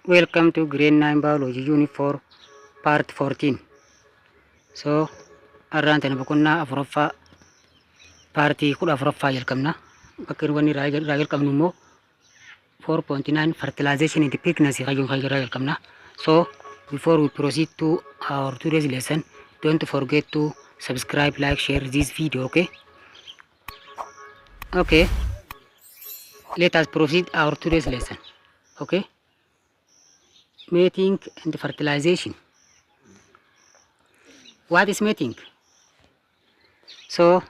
Welcome to grade 9 biology unit 4 part 14. So arrantana boqonnaa afuraffaa partii 14ffaa jalqabna. Bakka wanni irraa jalqabnu immoo 4.9 fertilization and pregnancy irraa jalqabna. So before we proceed to our today's lesson, don't forget to subscribe, like, share this video, okay? Okay, let us proceed our today's lesson, okay? Mating and fertilization. What is mating? So,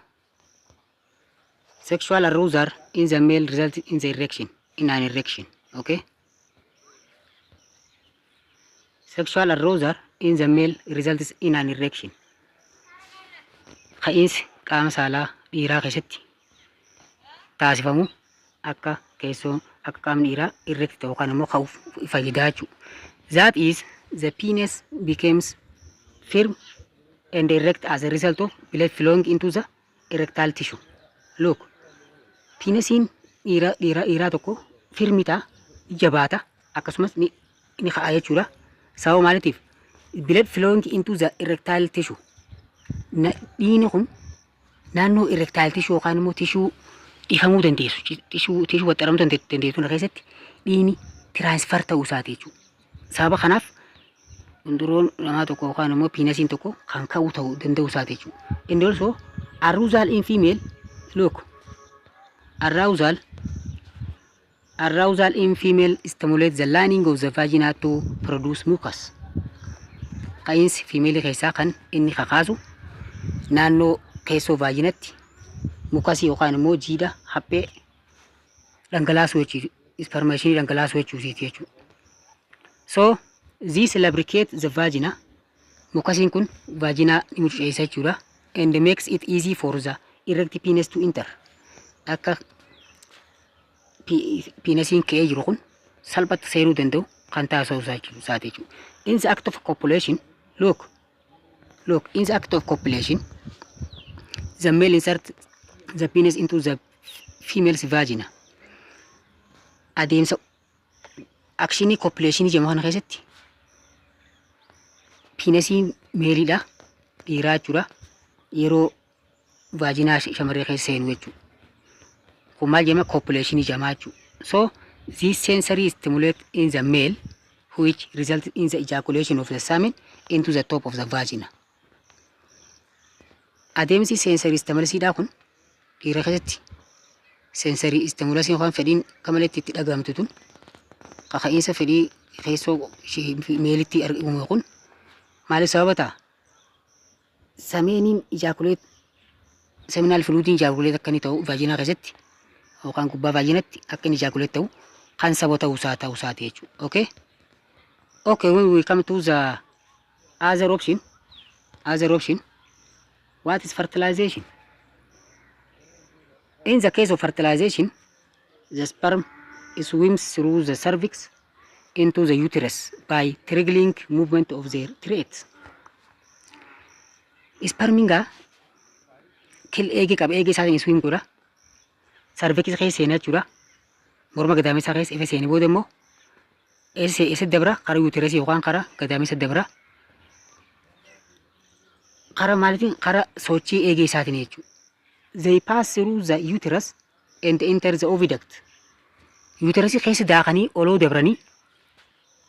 sexual arousal in the male results in an erection, okay? Sexual arousal in the male results in an erection. Ka'insi qaama saalaa dhiiraa keessatti taasifamu akka qaamni dhiiraa erect ta'u kan immoo ka'uuf fayyada jechuudha. That is, the penis becomes firm and erect as a result of blood flowing into the erectile tissue. Look, penisiin dhiiraa tokko firmi ta'a, jabaata, akkasumas ni ka'a jechuudha. Sababa maaliitiif? Blood flowing into the erectile tissue. Dhiigni kun naannoo erectile tissue yookaan immoo tissue dhiifamuu dandeessu, tissue waxxaramuu dandeessu keessatti dhiigni transfer ta'uu isaati jechuudha. Sababa kanaaf hunduroon namaa tokko yookaan immoo penisiin tokko kan ka'uu ta'uu danda'u isaati jechuudha. And also arousal in female, look, arousal in female stimulates the lining of the vagina to produce mucus. Ka'insi female keessaa kan inni kakaasu naannoo keessoo vaajinatti mukasii yookaan immoo jiidha haphee dhangalaasuu jechuudha. Spermation dhangalaasuu jechuudha. So this lubricates the vagina. Mukasiin kun vagina ni mucuceessa jechuudha. And makes it easy for the erect penis to enter. Akka penisiin ka'ee jiru kun salphatti seenuu danda'u kan taasisu isaati jechuudha. In the act of copulation, look, in the act of copulation, the male inserts the penis into the female's vagina. Adeemsa akshinii copulationii jedhamu kana keessatti penisiin meeliidha, dhiiraa jechuudha, yeroo vaaginaa shamarree keessa seenu jechuudha. Kun maal jedhama? Copulationii jedhama jechuudha. So this sensory stimulate in the male which results in the ejaculation of the semen into the top of the vagina. Adeemsi sensory stimulasiidha kun dhiira keessatti sensory stimulation yookaan fedhiin kamaletti itti dhagahamtu tun kaka'iinsa fedhii keessoo meelitti argamu kun maaliif sababa ta'a? Semeeniin ejaculate, seminal fluidiin ejaculate akka inni ta'u vaaginaa keessatti yookaan gubbaa vaaginatti akka inni ejaculate ta'u kan sababa ta'uu isaati jechuudha. Okay? Okay, when we come to the other option, what is fertilization? In the case of fertilization, the sperm swims through the cervix into the uterus by triggering movement of their threads. Sperminga eegee qaba, eegee isaatiin swim godha, cervix keessa seenaa jechuudha. Morma gadaameessaa keessa ifa seenee booda immoo eessa dabra? Karaa uterus yookaan karaa gadaameessa dabra. Karaa maaliitiin? Karaa sochii eegee isaatiin jechuudha. They pass through the uterus and enter the oviduct. Uterus keessa daakanii oloo dabranii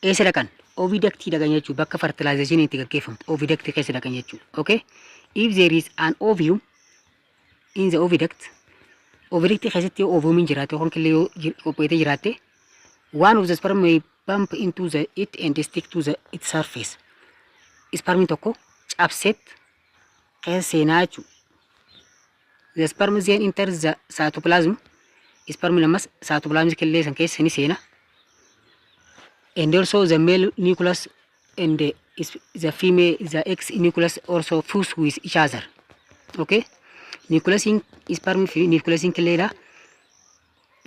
eessa dhaqan? Oviductii dhaqan jechuudha. Bakka fertilization itti gaggeeffamu oviduct keessa dhaqan jechuudha. Okay? If there is an ovum in the oviduct keessatti ovumiin jiraate yookaan killee yoo qopheetee jiraatte, one of the sperm may bump into it and stick to its surface. Spermiin tokko cabseet keessa seenaa jechuudha. The sperm then enters the cytoplasm. Spermiin ammas cytoplasm killee san keessa ni seena. And also the male nucleus and the X nucleus also fuse with each other. Okay? Nucleusin sperm fi nucleusin killeedha.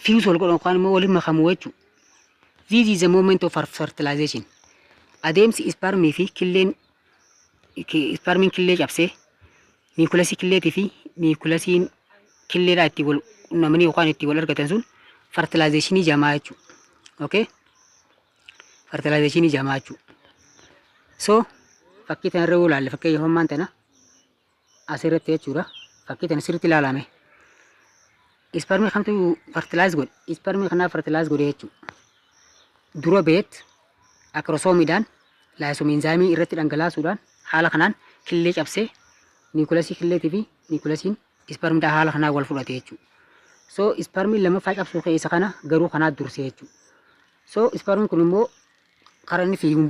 Fuse wal godhan yookaan immoo waliin makamu jechuudha. This is the moment of fertilization. Adeemsi spermii fi killeen spermiin killee cabsee nucleusii killeetii fi nucleusiin killeedha itti wal qunnamanii yookaan itti wal argatan sun fertilizationii jedhama jechuudha. Okay? fertilization ijamaa jechuudha. So fakkii kana irra ilaalle fakkii hammaan tana asirratti jechuudha. Fakkii tana sirriitti ilaalame. Ispermii kamtu fertilize godhe? Ispermii kana fertilize godhe jechuudha. Dura beet akrosoomiidhaan laayisomiinzaamii irratti dhangalaasuudhaan haala kanaan killee cabsee niikulasii killeetii fi niikulasiin ispermiidhaan haala kanaan wal fudhate jechuudha. So ispermiin lammaffaa cabsuu keessa kana garuu kanaa dursee jechuudha. So ispermiin kun immoo karaa inni fiiguun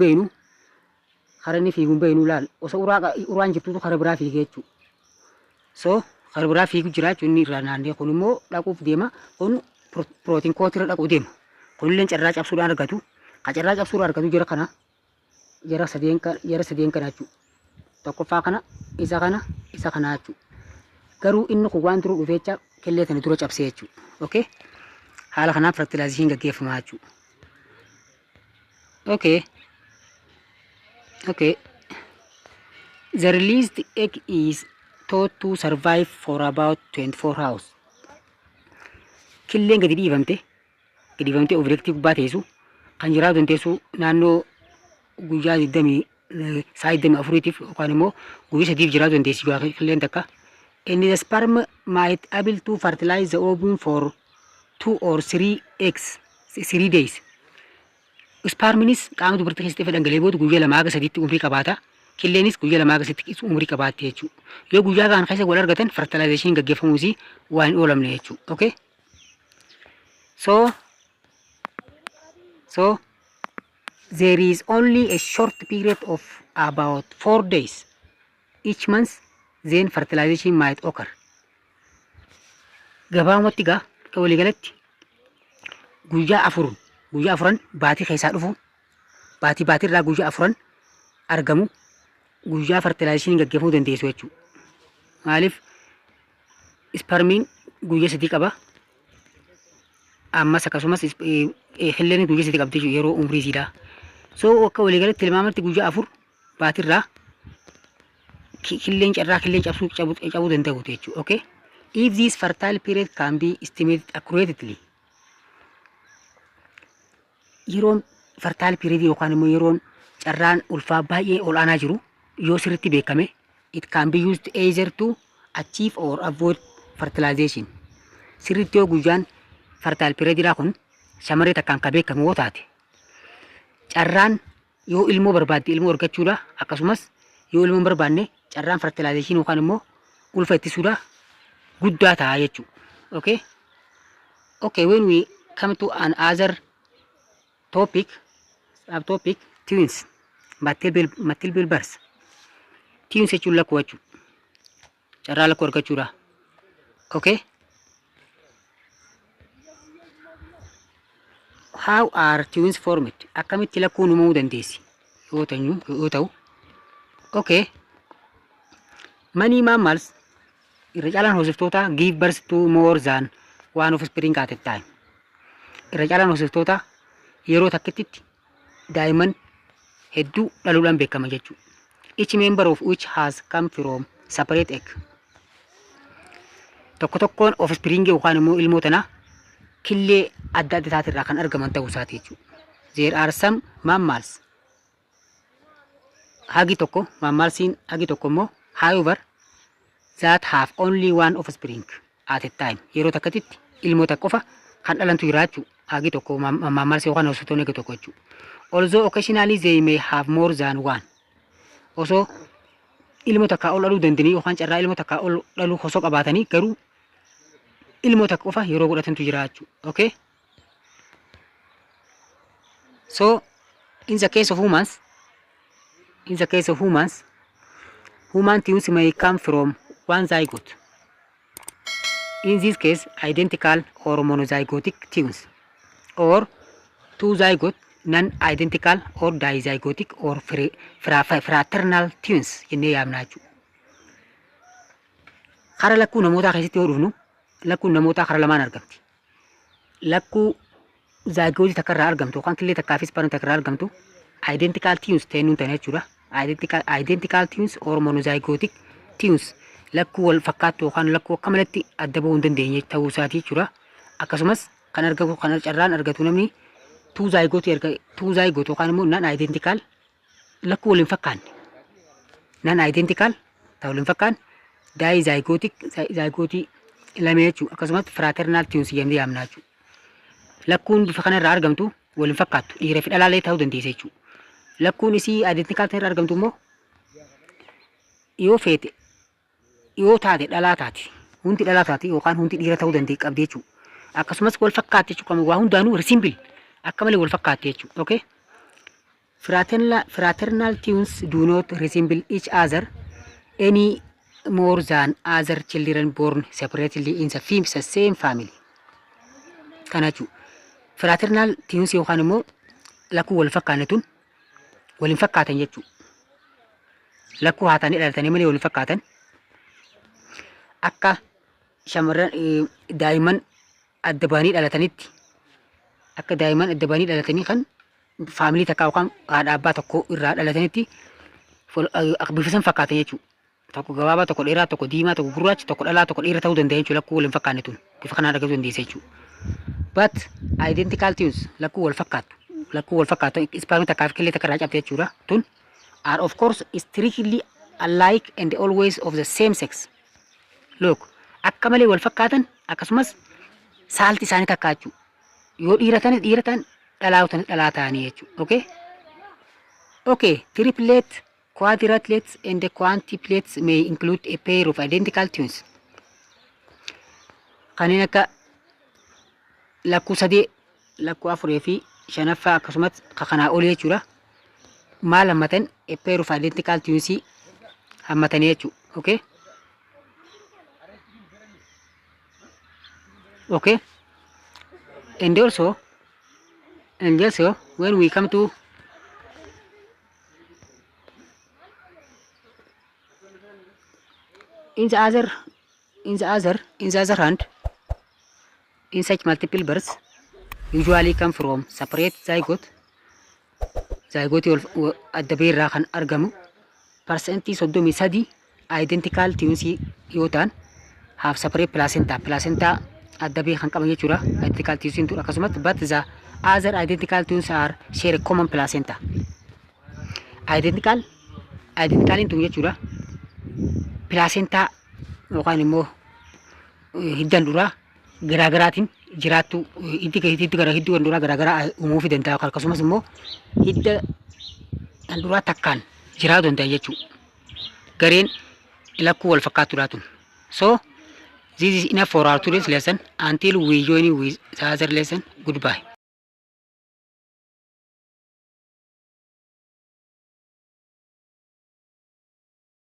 beenu laal osoo uraan jirtuutu karaa biraa fiigee jechuudha. So karaa biraa fiigu jira jechuun inni irraa naannee kun immoo dhaquuf deema. Kun pirootiin kootiirra dhaquu deema. Kunillee carraa cabsuudhaan argatu. Ka carraa cabsuudhaan argatu jira kana jara sadeen kana jechuudha. Tokkoffaa kana isa kana jechuudha. Garuu inni kun waan turuu dhufeecha killee tana dura cabsee jechuudha. Okay? Haala kanaan fertilization gaggeeffamaa jechuudha. Okay. The released egg is thought to survive for about 24 hours. Killeen gadi dhiifamte objektii gubbaa teessu kan jiraatu dandeessu naannoo guyyaa 24tiif yookaan immoo guyyaa 3 jiraatu dandeessi killeen takka. And the sperm might able to fertilize the ovum for 2 or 3 days. Sperminis qaama dubartii keessatti dhangala'ee booda guyyaa 2 hanga 3tti umrii qabaata. Killeenis guyyaa 2 hanga 3tti umrii qabaatti jechuudha. Yoo guyyaa kana keessa wal argatan fertilization gaggeeffamuusi waan hin oolamne jechuudha. Okay? So there is only a short period of about 4 days each month, then fertilization might occur. Gabaabumatti gaa walii galatti guyyaa afuran baatii keessaa dhufu baatii irraa guyyaa afuran argamu guyyaa fertilization gaggeeffamuu dandeessu jechuudha. Maaliif ispermiin guyyaa 3 qaba. Ammas akkasumas killeen guyyaa 3 qabdi yeroo umrii isiidha. So akka walii galatti tilmaamatti guyyaa 4 baatii irraa killeen cabuu danda'u jechuudha. Okay? If this fertile period can be estimated accurately, yeroon fertile period yookaan immoo yeroon carraan ulfaa baay'ee olaanaa jiru yoo sirriitti beekame, it can be used either to achieve or avoid fertilization. Sirriitti yoo guyyaan fertile period kun shamarree takkaan ka beekame yoo taate carraan yoo ilmoo barbaadde ilmoo argachuudha akkasumas yoo ilmoo barbaanne carraan fertilization yookaan immoo ulfa ittisuudha guddaa ta'a jechuudha. Okay, when we come to another topic, subtopic, twins, multiple births. Twins jechuun lakkuu jechuudha. Carraa lakkuu argachuudha. Okay? How are twins formed? Akkamitti lakkuun uumamuu dandeessi? Yoo ta'u. Okay. Many mammals irra caalaan hoosiftoota give birth to more than one offspring at a time. Irra caalaan hoosiftoota yeroo takkitti daa'imman hedduu dhaluudhaan beekama jechuudha. Each member of which has come from separate egg. Tokkoon offspring yookaan immoo ilmoo tanaa killee adda irraa kan argaman ta'uu isaati jechuudha. There are some mammals. Mammalsiin hagi tokko immoo however that have only one offspring at a time. Yeroo takkatti ilmoota qofa kan dhalantu jira jechuudha. Hagi tokko mammalsi yookaan hoosiftoonni hagi tokko jechuudha. Although occasionally they may have more than one. Osoo ilmoo takkaa ol dhaluu dandeenye yookaan carraa ilmoo takkaa ol dhaluu osoo qabaatanii garuu ilmoo takka qofa yeroo godhatantu jira jechuudha. Okay? So in the case of humans, human twins may come from one zygote. In this case, identical or monozygotic twins, or two zygote, non-identical or dizygotic or fraternal twins jennee yaamna jechuudha. Kara lakkuu namootaa keessatti yoo dhufnu, lakkuun namootaa kara lamaan argamti. Lakkuu zygote takka irraa argamtu yookaan killee takkaa fi sperm takka irraa argamtu identical twins ta'ee nuun ta'e jechuudha. Identical twins or monozygotic twins lakkuu wal fakkaattu yookaan lakkuu akka malatti adda bahuu hin dandeenye ta'uu isaati jechuudha. Akkasumas kan carraan argatu namni two zygote erga two zygote yookaan immoo non identical lakkuu waliin fakkaanne non identical ta'u waliin fakkaan dizygotic zygote lamee jechuudha. Akkasumas fraternal twins jennee yaamna jechuudha. Lakkuun bifa kanarraa argamtu waliin fakkaattu dhiiraa fi dhalaalee ta'uu dandeessa jechuudha. Lakkuun isii identical ta'e irraa argamtu immoo yoo feete yoo taate dhalaa taati. Hundi dhalaa taati yookaan hundi dhiira ta'uu dandeenya qabdi jechuudha. Akkasumas wal fakkaatti jechuudha. Waa hundaanuu resemble akka malee wal fakkaatti jechuudha. Okay? Fraternal twins do not resemble each other any more than other children born separately in the same family. Kana jechuudha. Fraternal twins yookaan immoo lakkuu wal fakkaanne tun waliin fakkaatan jechuudha. Lakkuu haatanii dhalatanii malee waliin fakkaatan akka shamarran daa'imman adda baanii dhalatanitti akka daa'imman adda baanii dhalatanii kan faamilii takkaa yookaan haadha abbaa tokko irraa dhalatanitti bifa san fakkaatan jechuudha. Tokko gabaabaa, tokko dheeraa, tokko diimaa, tokko gurraacha, tokko dhalaa, tokko dhiira ta'uu danda'a jechuudha. Lakkuu waliin fakkaanne tun bifa kanaan argamuu dandeessa jechuudha. But identical twins lakkuu wal fakkaatu. Lakkuu wal fakkaatu ispaarmii takkaa fi killee takka irraa cabte jechuudha. Tun are of course strictly alike and always of the same sex. Look, akka malee wal fakkaatan akkasumas saalti isaanii takkaa jechuudha. Yoo dhiira ta'an dhalaa ta'anii jechuudha. Okay? Okay, triplets, quadruplets and quintuplets may include a pair of identical twins. Kanneen akka lakkuu sadii, lakkuu afurii fi shanaffaa akkasumas kanaa olii jechuudha. Maal hammatan a pair of identical twins hammatanii jechuudha. Okay? Okay? And also when we come to in the other hand, in such multiple births usually come from separate zygote adda bahee irraa kan argamu percentii 33 identical twins yoo ta'an have separate placenta adda bahee kan qaban jechuudha. Identical twins tun akkasumas but the other identical twins are share common placenta. Identical tun jechuudha. Placenta yookaan immoo hiddan duraa garaagaraatiin jiraattu hiddi duraa garaagaraa uumuu fi danda'a. Akkasumas immoo hidda duraa takkaan jiraatu danda'a jechuudha. Gareen lakkuu wal fakkaattuudha tun. So this is enough for our today's lesson. Until we join with the other lesson, goodbye.